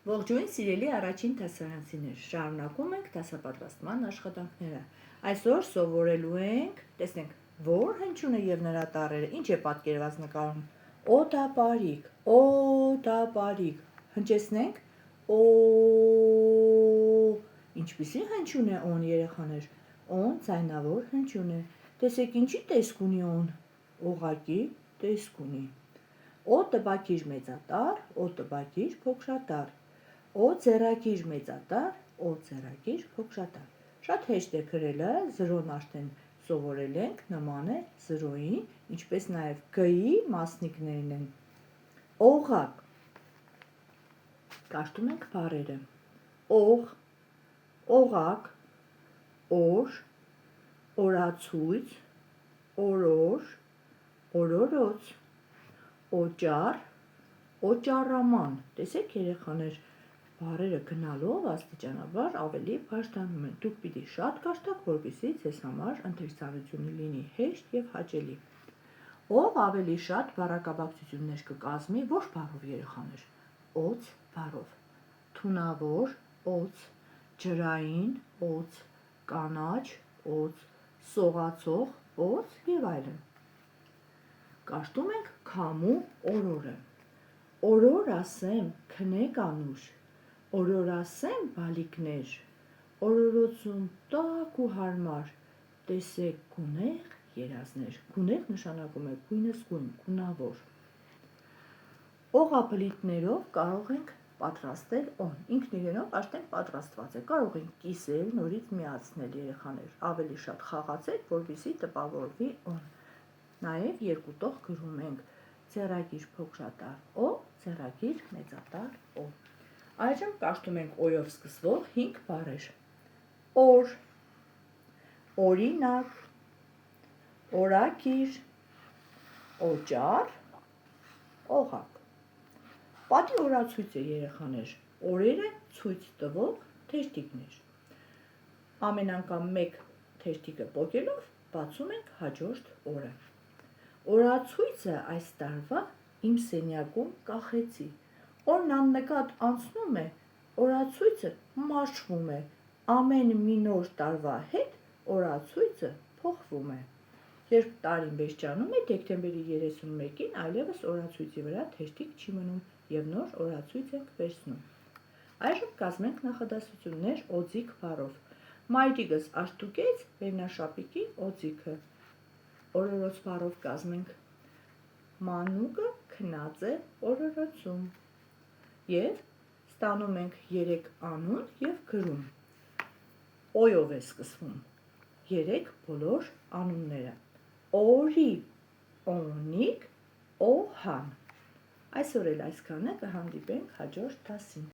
Ողջույն սիրելի առաջին դասարանցիներ, շարունակում ենք դասապատրաստման աշխատանքները։ Այսօր սովորելու ենք, տեսնենք, որ հնչյունը եւ նրա տառերը ինչ է պատկերված նկարում։ Օդապարիկ, օդապարիկ։ Հնչեցնենք օ։ Ինչպիսի հնչյուն է օն, երեխաներ։ Օն ձայնավոր հնչյուն է։ Տեսեք ինչի տեսք ունի օն։ Օղակի տեսք ունի։ Օ տբակիր մեծատառ, օ տբակիր փոքրատառ։ Օ ձեռագիր մեծատառ, օ ձեռագիր փոքրատառ։ Շատ հեշտ է գրելը, զրոն արդեն սովորել ենք, նման է զրոյին, ինչպես նաև Գ-ի մասնիկներն են։ Օղակ։ Կաշտում ենք բառերը։ Օղ, օղակ, օր, օրացույց, օրոր, օրորոց, օճառ, օճառաման։ Տեսեք երեխաներ, բառերը գնալով աստիճանաբար ավելի բարձրանում են։ Դուք պիտի շատ կաշտաք, որպեսզի ձեզ համար ընթերցանությունը լինի հեշտ եւ հաճելի։ Ով ավելի շատ բառակապակցություններ կկազմի, ոչ բառով երեխաներ։ Օձ բառով։ Թունավոր, օձ, ջրային, օձ, կանաչ, օձ, սողացող, օձ եւ այլն։ Կաշտում ենք քամու օրորը։ Օրոր ասեմ, քնեք անուշ, օրոր ասեմ բալիկներ, օրորոցում տաք ու հարմար, տեսեք գունեղ երազներ։ Գունեղ նշանակում է գույնս գույն, գունավոր։ Օղապլիտներով կարող ենք պատրաստել օն, ինքն իրենով արդեն պատրաստված է, կարող ենք կիսել, նորից միացնել երեխաներ, ավելի շատ խաղացեք, որպեսզի տպավորվի օն։ Նաև երկու տող գրում ենք ձեռագիր փոքրատառ օ, ձեռագիր մեծատառ օ։ Այժմ կաշտում ենք օյով սկսվող 5 բառեր։ Օր, օրինակ, օրագիր, օճառ, օղակ։ Պատի օրացույց է երեխաներ, օրերը ցույց տվող թերթիկներ։ Ամեն անգամ մեկ թերթիկը պոկելով բացում ենք հաջորդ օրը։ Օրացույցը այս տարվա իմ սենյակում կախեցի։ Օրն աննկատ անցնում է, օրացույցը մաշվում է, ամեն մի նոր տարվա հետ օրացույցը փոխվում է։ Երբ տարին վերջանում է, դեկտեմբերի 31-ին այլևս օրացույցի վրա թերթիկ չի մնում եւ նոր օրացույց ենք վերցնում։ Այժմ կազմենք նախադասություններ օձիք բառով։ Մայրիկս աշտուկեց վերնաշապիկի օձիքը։ Օրորոց բառով կազմենք մանուկը քնած է օրորոցում։ Եվ ստանում ենք 3 անուն եւ գրում։ Օյով է սկսվում 3 բոլոր անունները։ Օրի, օնիկ, օհան։ Այսօր էլ այսքանը, կհանդիպենք հաջորդ դասին։